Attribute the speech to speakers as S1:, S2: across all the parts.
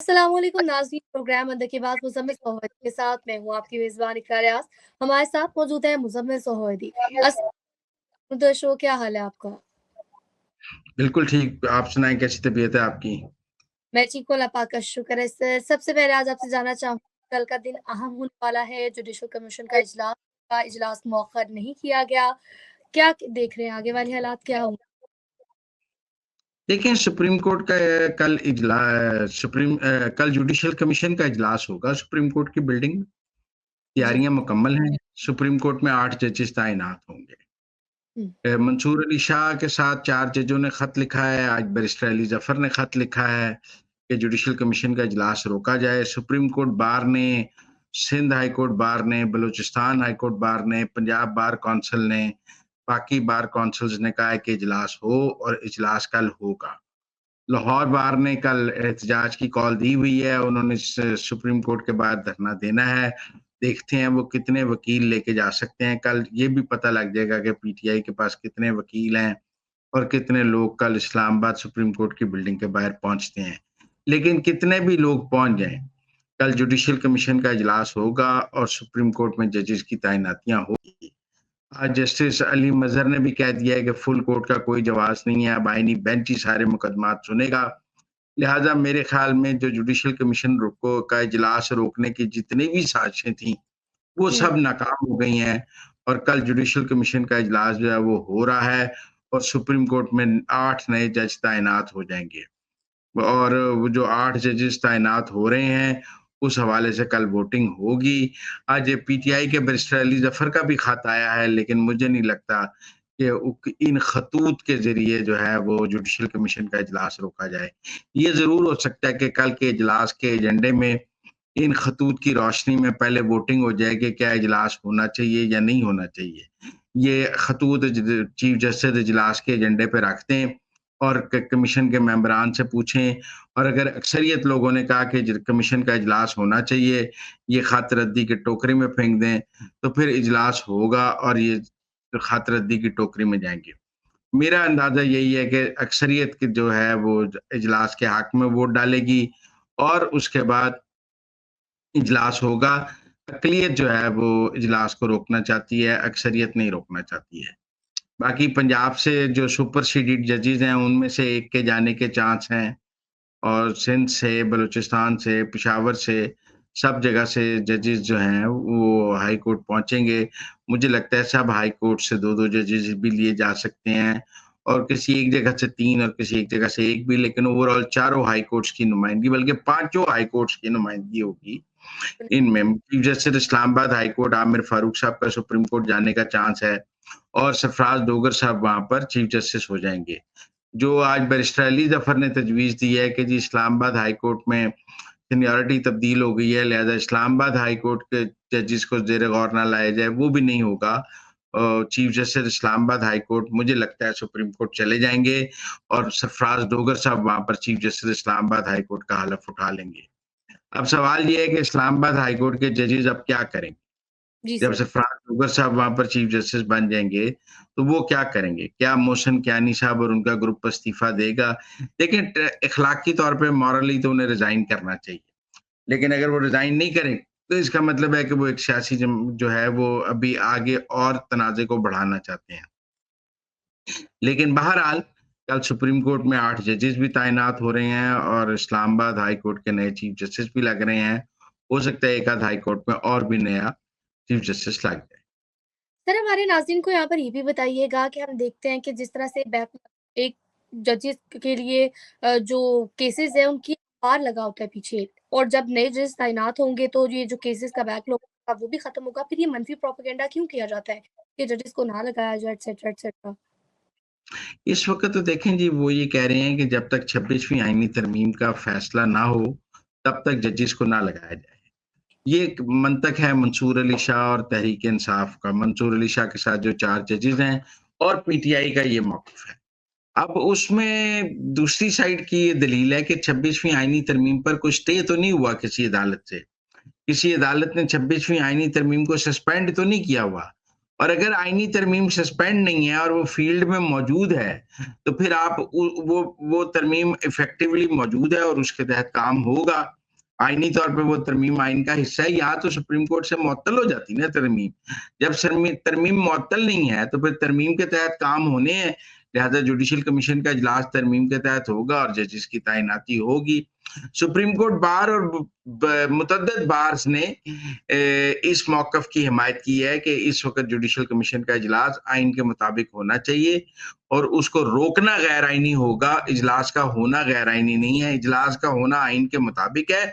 S1: अस्सलाम वालेकुम नाज़रीन, प्रोग्राम अंदर की बात मुज़म्मिल सोहैदी के साथ मैं हूँ आपकी मेज़बान इक़रा रियाज़। हमारे साथ मौजूद है मुज़म्मिल सोहैदी। तो शो क्या हाल है आपका?
S2: बिल्कुल ठीक। आप सुनाएँ कैसी तबीयत है आपकी?
S1: मैं ठीक हूँ, अल्लाह पाक का शुक्र है। सबसे पहले आज आपसे जानना चाहूँगी, कल का दिन अहम होने वाला है, जुडिशल कमीशन का इजलास मौखर नहीं किया गया। क्या देख रहे हैं आगे वाले हालात क्या होंगे?
S2: देखिए सुप्रीम कोर्ट का कल जुडिशल कमीशन का इजलास होगा सुप्रीम कोर्ट की बिल्डिंग में।
S1: जी।
S2: तैयारियाँ मुकम्मल हैं। सुप्रीम कोर्ट में 8 जजेस तैनात होंगे।
S1: हुँ,
S2: मंसूर अली शाह के साथ 4 जजों ने खत लिखा है। आज बैरिस्टर अली ज़फ़र ने खत लिखा है कि जुडिशल कमीशन का इजलास रोका जाए। सुप्रीम कोर्ट बार ने, सिंध हाई कोर्ट बार ने, बलूचिस्तान हाई कोर्ट बार ने, पंजाब बार कौंसिल ने, बाकी बार कौंसिल्स ने कहा है कि इजलास हो और इजलास कल होगा। लाहौर बार ने कल एहतजाज की कॉल दी हुई है। उन्होंने सुप्रीम कोर्ट के बाहर धरना देना है। देखते हैं वो कितने वकील लेके जा सकते हैं। कल ये भी पता लग जाएगा कि पीटीआई के पास कितने वकील हैं और कितने लोग कल इस्लामाबाद सुप्रीम कोर्ट की बिल्डिंग के बाहर पहुंचते हैं। लेकिन कितने भी लोग पहुंच जाएं, कल जुडिशियल कमीशन का इजलास होगा और सुप्रीम कोर्ट में जजेस की तैनातियां होगी। आज जस्टिस अली मजहर ने भी कह दिया है कि फुल कोर्ट का कोई जवाब नहीं है। अब आईनी बेंच ही सारे मुकदमात सुनेगा। लिहाजा मेरे ख्याल में जो जुडिशियल कमीशन रुको का इजलास रोकने की जितनी भी साजिशें थी, वो
S1: हुँ।
S2: सब नाकाम हो गई हैं और कल जुडिशियल कमीशन का इजलास जो है वो हो रहा है और सुप्रीम कोर्ट में 8 नए जज तैनात हो जाएँगे। और वो जो 8 जजेस तैनात हो रहे हैं, उस हवाले से कल वोटिंग होगी। आज पीटीआई के बैरिस्टर अली ज़फ़र का भी खत आया है, लेकिन मुझे नहीं लगता कि इन खतूत के ज़रिए जो है वो जुडिशियल कमीशन का इजलास रोका जाए। ये ज़रूर हो सकता है कि कल के इजलास के एजेंडे में इन खतूत की रोशनी में पहले वोटिंग हो जाए कि क्या इजलास होना चाहिए या नहीं होना चाहिए। ये खतूत चीफ जस्टिस इजलास के एजेंडे पे रख दें और कमीशन के मेंबरान से पूछें और अगर अक्सरियत लोगों ने कहा कि कमीशन का इजलास होना चाहिए, ये खत रद्दी की टोकरी में फेंक दें, तो फिर इजलास होगा और ये खत रद्दी की टोकरी में जाएँगे। मेरा अंदाज़ा यही है कि अक्सरियत की जो है वो इजलास के हक में वोट डालेगी और उसके बाद इजलास होगा। अक़लियत जो है वो इजलास को रोकना चाहती है, अक्सरियत नहीं रोकना चाहती है। बाकी पंजाब से जो सुपरसीडेड जजेस हैं, उनमें से एक के जाने के चांस हैं और सिंध से, बलूचिस्तान से, पेशावर से, सब जगह से जजेस जो हैं, वो हाई कोर्ट पहुँचेंगे। मुझे लगता है सब हाई कोर्ट से 2-2 जजेस भी लिए जा सकते हैं और किसी एक जगह से 3 और किसी एक जगह से 1 भी, लेकिन ओवरऑल चारों हाई कोर्ट्स की नुमाइंदगी बल्कि पाँचों हाई कोर्ट्स की नुमाइंदगी होगी। इनमें chief justice Islamabad high court Aamir Farooq साहब का सुप्रीम कोर्ट जाने का चांस है और सरफराज डोगर साहब वहाँ पर चीफ जस्टिस हो जाएँगे। जो आज बैरिस्टर अली ज़फ़र ने तजवीज़ दी है कि जी इस्लामाबाद हाई कोर्ट में सीनियॉरिटी तब्दील हो गई है, लिहाज़ा इस्लामाबाद हाई कोर्ट के जजेस को ज़ेर गौर ना लाया जाए, वो भी नहीं होगा। Chief justice Islamabad high court मुझे लगता है सुप्रीम कोर्ट चले जाएँगे और सरफराज डोगर साहब वहाँ पर chief justice Islamabad high court का हलफ उठा लेंगे। अब सवाल ये है कि इस्लामाबाद हाई कोर्ट के जजेस अब क्या करेंगे?
S1: जी
S2: जब
S1: सर।
S2: सरफराज डोगर साहब वहाँ पर चीफ जस्टिस बन जाएँगे, तो वो क्या करेंगे? क्या मोहसिन कियानी साहब और उनका ग्रुप इस्तीफ़ा देगा? देखिए इखलाकी तौर पे मॉरली तो उन्हें रिज़ाइन करना चाहिए। लेकिन अगर वो रिज़ाइन नहीं करें, तो इसका मतलब है कि वो एक सियासी जो है वो अभी आगे और तनाज़े को बढ़ाना चाहते हैं। लेकिन बहरहाल कल सुप्रीम कोर्ट में 8 जजेस भी तैनात हो रहे हैं और इस्लामाबाद हाई कोर्ट के नए चीफ जस्टिस भी लग रहे हैं। हो सकता है एक आध हाई कोर्ट में और भी नया चीफ जस्टिस लग जाए।
S1: सर, हमारे नाज़रीन को यहाँ पर ये भी बताइएगा कि हम देखते हैं कि जिस तरह से एक जजेस के लिए जो केसेज़ हैं उनकी बार लगा होता है पीछे और जब नए जजेस तैनात होंगे तो ये जो केसेज़ का बैकलॉग होगा वो भी खत्म होगा। फिर ये मनफी प्रोपेगेंडा क्यों किया जाता है कि जजेस को ना लगाया जाए एटसेट्रा, एटसेट्रा?
S2: इस वक़्त तो देखें जी वो ये कह रहे हैं कि जब तक 26वीं आईनी तरमीम का फैसला ना हो, तब तक जजेस को ना लगाया जाए। ये एक मंतक है मंसूर अली शाह और तहरीक-ए-इंसाफ का। मंसूर अली शाह के साथ जो 4 जजेस हैं और पीटीआई का ये मौक़िफ़ है। अब उसमें दूसरी साइड की ये दलील है कि 26वीं आईनी तरमीम पर कोई स्टे तो नहीं हुआ किसी अदालत से। किसी अदालत ने 26वीं आईनी तरमीम को सस्पेंड तो नहीं किया हुआ। और अगर आईनी तरमीम सस्पेंड नहीं है और वो फील्ड में मौजूद है, तो फिर आप वो तरमीम इफ़ेक्टिवली मौजूद है और उसके तहत काम होगा। आईनी तौर पे वो तरमीम आइन का हिस्सा है, यहाँ तो सुप्रीम कोर्ट से मुअत्तल हो जाती ना तरमीम। जब तरमीम मुअत्तल नहीं है, तो फिर तरमीम के तहत काम होने हैं, लिहाज़ा जुडिशल कमीशन का इजलास तरमीम के तहत होगा और जजेस की तैनाती होगी। सुप्रीम कोर्ट बार और मुतअद्दिद बार्स ने इस मौक़िफ़ की हिमायत की है कि इस वक़्त जुडिशल कमीशन का इजलास आइन के मुताबिक होना चाहिए और उसको रोकना गैर आइनी होगा, इजलास का होना गैर आइनी नहीं है, इजलास का होना आइन के मुताबिक है।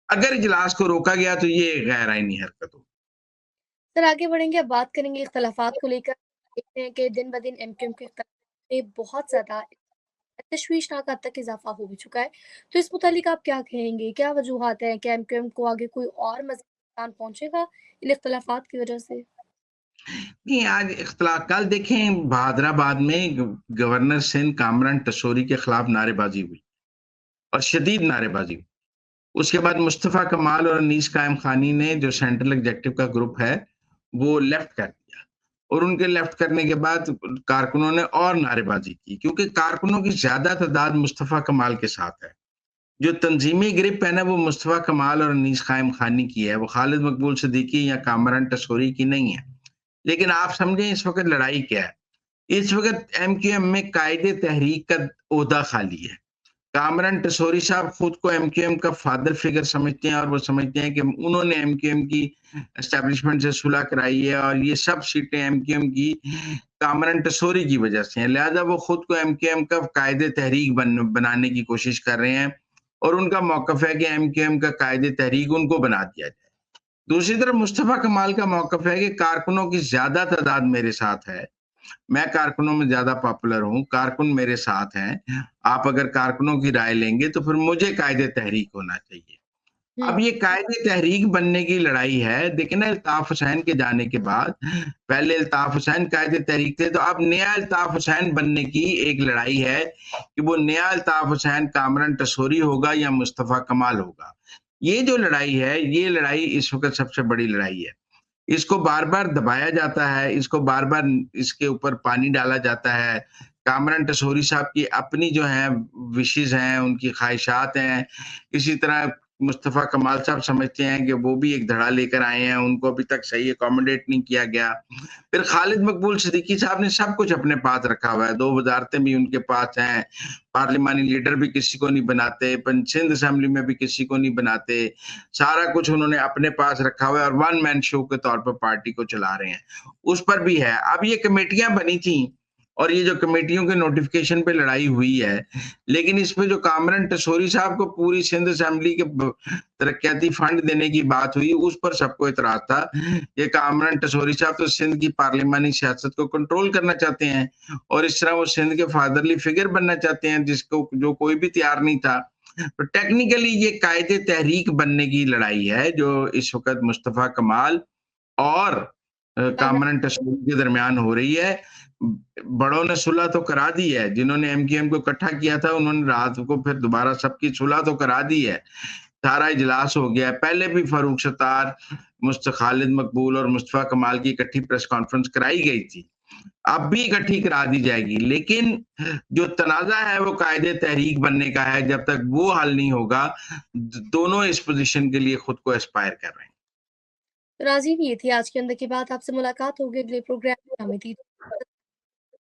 S2: अगर इजलास को रोका गया तो ये गैर आइनी हरकत होगी।
S1: सर आगे बढ़ेंगे, अब बात करेंगे इख्तिलाफ़ात को लेकर। देखते हैं कि दिन-ब-दिन एमक्यूएम के इख्तिलाफ़ात में बहुत ज़्यादा तशवीशनाक हद तक इज़ाफ़ा हो भी चुका है। तो इस मुतालिक आप क्या कहेंगे? क्या वजूहात हैं? क्या एमक्यूएम को आगे कोई और मज़ीद नुकसान पहुँचेगा इन इख्तिलाफ़ात की वजह से?
S2: नहीं, आज इख्तिला कल देखें बहादराबाद में गवर्नर सिंध कामरान टसोरी के खिलाफ नारेबाजी हुई और शदीद नारेबाजी हुई। उसके बाद मुस्तफ़ा कमाल और अनीस कायम खानी ने, जो सेंट्रल एग्जीक्यूटिव का ग्रुप है, वो लेफ्ट कर दिया और उनके लेफ्ट करने के बाद कारकुनों ने और नारेबाजी की, क्योंकि कारकुनों की ज़्यादा तादाद मुस्तफ़ा कमाल के साथ है। जो तंज़ीमी ग्रिप है ना, वो मुस्तफ़ा कमाल और अनीस कायम खानी की है, वो खालिद मकबूल सिद्दीकी या कामरान टसोरी की नहीं है। लेकिन आप समझें इस वक़्त लड़ाई क्या है? इस वक़्त एमक्यूएम में कायदे तहरीक का ओहदा खाली है। कामरान टसोरी साहब खुद को एमक्यूएम का फादर फिगर समझते हैं और वो समझते हैं कि उन्होंने एमक्यूएम की एस्टेब्लिशमेंट से सुलह कराई है और ये सब सीटें एमक्यूएम की कामरान टसोरी की वजह से हैं। लिहाज़ा वो खुद को एमक्यूएम का कायदे तहरीक बनाने की कोशिश कर रहे हैं और उनका मौक़िफ़ है कि एमक्यूएम का कायदे तहरीक उनको बना दिया जाए। दूसरी तरफ मुस्तफ़ा कमाल का मौक़िफ़ है कि कारकुनों की ज़्यादा तादाद मेरे साथ है। मैं कारकुनों में ज़्यादा पॉपुलर हूँ, कारकुन मेरे साथ हैं। आप अगर कारकुनों की राय लेंगे तो फिर मुझे कायदे तहरीक होना चाहिए।
S1: हुँ।
S2: अब ये कायदे तहरीक बनने की लड़ाई है। देखिए ना, अल्ताफ़ हुसैन के जाने के बाद पहले अल्ताफ़ हुसैन कायदे तहरीक थे, तो अब नया अल्ताफ़ हुसैन बनने की एक लड़ाई है कि वो नया अल्ताफ़ हुसैन कामरान टसोरी होगा या मुस्तफ़ा कमाल होगा। ये जो लड़ाई है, ये लड़ाई इस वक़्त सबसे बड़ी लड़ाई है। इसको बार-बार दबाया जाता है, इसको बार-बार इसके ऊपर पानी डाला जाता है। कामरान टसोरी साहब की अपनी जो हैं विशेज़ हैं, उनकी ख़्वाहिशात हैं। इसी तरह मुस्तफ़ा कमाल साहब समझते हैं कि वो भी एक धड़ा लेकर आए हैं, उनको अभी तक सही अकोमोडेट नहीं किया गया। फिर खालिद मकबूल सिद्दीकी साहब ने सब कुछ अपने पास रखा हुआ है, 2 वज़ारतें भी उनके पास हैं, पार्लिमानी लीडर भी किसी को नहीं बनाते, सिंध असेंबली में भी किसी को नहीं बनाते। सारा कुछ उन्होंने अपने पास रखा हुआ है और वन मैन शो के तौर पर पार्टी को चला रहे हैं। उस पर भी है। अब ये कमेटियाँ बनी थी और ये जो कमेटियों के नोटिफ़िकेशन पे लड़ाई हुई है, लेकिन इसमें जो कामरान टसोरी साहब को पूरी सिंध असेंबली के तरक्याती फंड देने की बात हुई, उस पर सबको इतराज़ था। ये कामरान टसोरी साहब तो सिंध की पार्लिमानी सियासत को कंट्रोल करना चाहते हैं और इस तरह वो सिंध के फादरली फिगर बनना चाहते हैं, जिसको जो कोई भी तैयार नहीं था। तो टेक्निकली ये कायदे तहरीक बनने की लड़ाई है, जो इस वक़्त मुस्तफ़ा कमाल और कामरान टसोरी के दरमियान हो रही है। बड़ों ने सुलह तो करा दी है, जिन्होंने एमक्यूएम को इकट्ठा किया था, उन्होंने रात को फिर दोबारा सबकी सुलह तो करा दी है। सारा इजलास हो गया है। पहले भी फारूक सत्तार, खालिद मकबूल और मुस्तफ़ा कमाल की इकट्ठी प्रेस कॉन्फ्रेंस कराई गई थी। अब भी इकट्ठी करा दी जाएगी, लेकिन जो तनाज़ा है वो कायदे तहरीक बनने का है। जब तक वो हल नहीं होगा, दोनों इस पोज़ीशन के लिए खुद को एस्पायर कर रहे हैं।
S1: नाज़रीन, ये थी आज के अंदर की बात। आपसे मुलाकात होगी अगले प्रोग्राम में। हमें दीजिए